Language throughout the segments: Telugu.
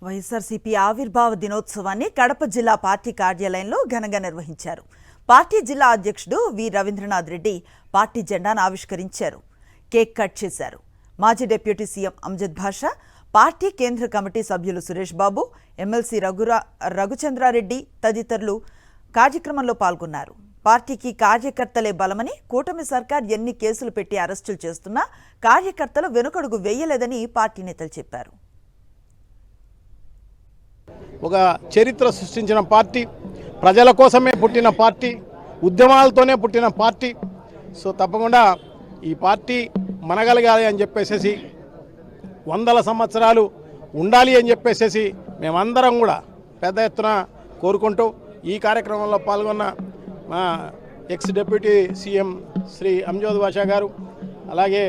వైఎస్ఆర్సీపీ ఆవిర్భావ దినోత్సవాన్ని కడప జిల్లా పార్టీ కార్యాలయంలో ఘనంగా నిర్వహించారు. పార్టీ జిల్లా అధ్యక్షుడు వి రవీంద్రనాథ్ రెడ్డి పార్టీ జెండాను ఆవిష్కరించారు. కేక్ కట్ చేశారు. మాజీ డిప్యూటీ సీఎం అమ్జద్ భాషా, పార్టీ కేంద్ర కమిటీ సభ్యులు సురేష్ బాబు, ఎమ్మెల్సీ రఘుచంద్రారెడ్డి తదితరులు కార్యక్రమంలో పాల్గొన్నారు. పార్టీకి కార్యకర్తలే బలమని, కూటమి సర్కార్ ఎన్ని కేసులు పెట్టి అరెస్టులు చేస్తున్నా కార్యకర్తలు వెనుకడుగు వేయలేదని పార్టీ నేతలు చెప్పారు. ఒక చరిత్ర సృష్టించిన పార్టీ, ప్రజల కోసమే పుట్టిన పార్టీ, ఉద్యమాలతోనే పుట్టిన పార్టీ. సో తప్పకుండా ఈ పార్టీ మనగలగాలి అని చెప్పేసి, వందల సంవత్సరాలు ఉండాలి అని చెప్పేసి మేమందరం కూడా పెద్ద ఎత్తున కోరుకుంటూ ఈ కార్యక్రమంలో పాల్గొన్న మా ex deputy CM Shri Amjad Basha గారు, అలాగే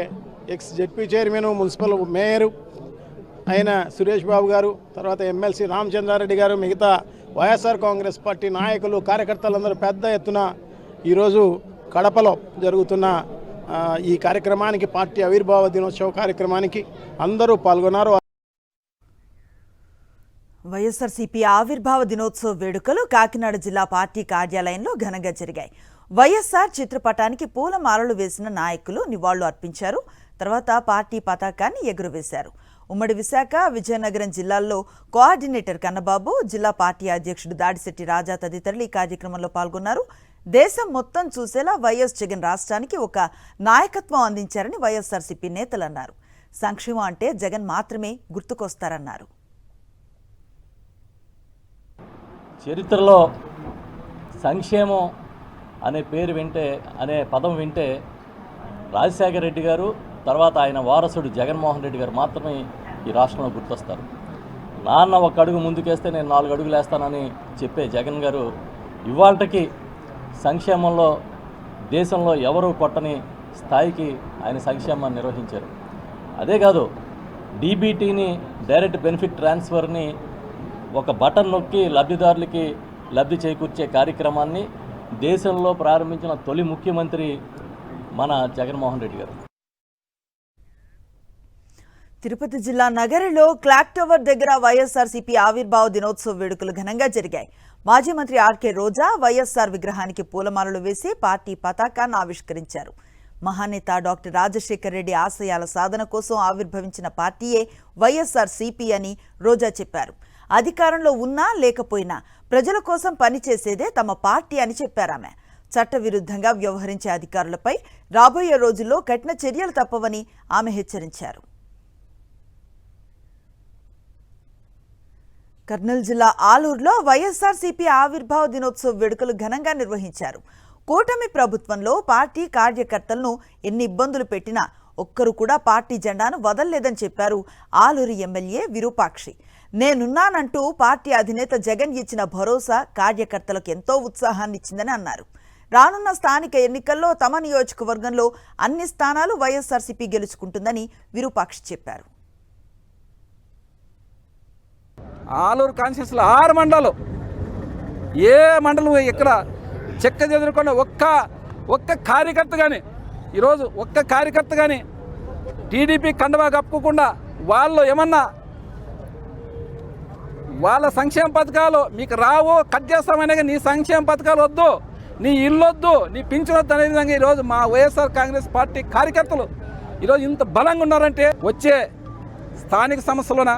ex ZP chairman, municipal mayor అయిన సురేష్ బాబు గారు, తర్వాత ఎమ్మెల్సీ రామచంద్రారెడ్డి గారు, మిగతా వైఎస్ఆర్ కాంగ్రెస్ పార్టీ నాయకులు, కార్యకర్తలందరూ పెద్ద ఎత్తున ఈరోజు కడపలో జరుగుతున్న ఈ కార్యక్రమానికి, పార్టీ ఆవిర్భావ దినోత్సవ కార్యక్రమానికి అందరూ పాల్గొన్నారు. వైఎస్ఆర్సీపీ ఆవిర్భావ దినోత్సవ వేడుకలు కాకినాడ జిల్లా పార్టీ కార్యాలయంలో ఘనంగా జరిగాయి. వైఎస్ఆర్ చిత్రపటానికి పూలమాలలు వేసిన నాయకులు నివాళులు అర్పించారు. తర్వాత పార్టీ పతాకాన్ని ఎగురవేశారు. ఉమ్మడి విశాఖ, విజయనగరం జిల్లాల్లో కోఆర్డినేటర్ కన్నబాబు, జిల్లా పార్టీ అధ్యక్షుడు దాడిశెట్టి రాజా తదితరులు ఈ కార్యక్రమంలో పాల్గొన్నారు. దేశం మొత్తం చూసేలా వైఎస్ జగన్ రాష్ట్రానికి ఒక నాయకత్వం అందించారని వైఎస్ఆర్సీపీ నేతలు అన్నారు. సంక్షేమం అంటే జగన్ మాత్రమే గుర్తుకొస్తారన్నారు. చరిత్రలో సంక్షేమం అనే పేరు అనే పదం వింటే రాజశేఖర రెడ్డి గారు, తర్వాత ఆయన వారసుడు జగన్మోహన్ రెడ్డి గారు మాత్రమే ఈ రాష్ట్రంలో గుర్తొస్తారు. నాన్న ఒక అడుగు ముందుకేస్తే నేను 4 అడుగులు వేస్తానని చెప్పే జగన్ గారు ఇవాళకి సంక్షేమంలో దేశంలో ఎవరు కొట్టని స్థాయికి ఆయన సంక్షేమాన్ని నిర్వహించారు. అదే కాదు, డీబీటీని, డైరెక్ట్ బెనిఫిట్ ట్రాన్స్ఫర్ని ఒక బటన్ నొక్కి లబ్ధిదారులకి లబ్ధి చేకూర్చే కార్యక్రమాన్ని దేశంలో ప్రారంభించిన తొలి ముఖ్యమంత్రి మన జగన్మోహన్ రెడ్డి గారు. తిరుపతి జిల్లా నగరిలో క్లాక్ టవర్ దగ్గర వైఎస్ఆర్సీపీ ఆవిర్భావ దినోత్సవ వేడుకలు ఘనంగా జరిగాయి. మాజీ మంత్రి ఆర్కే రోజా వైఎస్ఆర్ విగ్రహానికి పూలమాలలు వేసి పార్టీ పతాకాన్ని ఆవిష్కరించారు. మహానేత డాక్టర్ రాజశేఖర రెడ్డి ఆశయాల సాధన కోసం ఆవిర్భవించిన పార్టీయే వైఎస్ఆర్సీపీ అని రోజా చెప్పారు. అధికారంలో ఉన్నా లేకపోయినా ప్రజల కోసం పనిచేసేదే తమ పార్టీ అని చెప్పారామె. చట్టవిరుద్ధంగా వ్యవహరించే అధికారులపై రాబోయే రోజుల్లో కఠిన చర్యలు తప్పవని ఆమె హెచ్చరించారు. కర్నూలు జిల్లా ఆలూరులో వైఎస్ఆర్సీపీ ఆవిర్భావ దినోత్సవ వేడుకలు ఘనంగా నిర్వహించారు. కూటమి ప్రభుత్వంలో పార్టీ కార్యకర్తలను ఎన్ని ఇబ్బందులు పెట్టినా ఒక్కరు కూడా పార్టీ జెండాను వదల్లేదని చెప్పారు ఆలూరు ఎమ్మెల్యే విరూపాక్షి. నేనున్నానంటూ పార్టీ అధినేత జగన్ ఇచ్చిన భరోసా కార్యకర్తలకు ఎంతో ఉత్సాహాన్ని ఇచ్చిందని అన్నారు. రానున్న స్థానిక ఎన్నికల్లో తమ నియోజకవర్గంలో అన్ని స్థానాలు వైఎస్ఆర్సీపీ గెలుచుకుంటుందని విరూపాక్షి చెప్పారు. ఆలూరు కాన్స్టిట్యూన్సీలో 6 మండలాలు, ఏ మండలం ఇక్కడ చెక్క చెదరకుండా ఒక్క కార్యకర్త కానీ, ఈరోజు ఒక్క కార్యకర్త కానీ టీడీపీ కండవా కప్పుకోకుండా వాళ్ళు ఏమన్నా వాళ్ళ సంక్షేమ పథకాలు మీకు రావు, కట్ చేస్తామనే నీ సంక్షేమ పథకాలు వద్దు, నీ ఇల్లు వద్దు, నీ పింఛన్ వద్దు అనే విధంగా ఈరోజు మా వైఎస్ఆర్ కాంగ్రెస్ పార్టీ కార్యకర్తలు ఈరోజు ఇంత బలంగా ఉన్నారంటే వచ్చే స్థానిక సంస్థలోన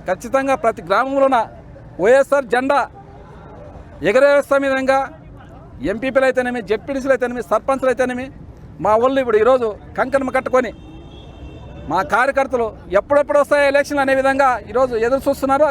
ఖచ్చితంగా ప్రతి గ్రామంలోన వైఎస్ఆర్ జెండా ఎగరేస్తాం. విధంగా ఎంపీపీలు అయితేనేమి, జెడ్పీటీసీలు అయితేనేమి, సర్పంచ్లు అయితేనేమి మా వాళ్ళు ఇప్పుడు ఈరోజు కంకణం కట్టుకొని మా కార్యకర్తలు ఎప్పుడెప్పుడు వస్తాయో ఎలక్షన్లు అనే విధంగా ఈరోజు ఎదురు చూస్తున్నారు.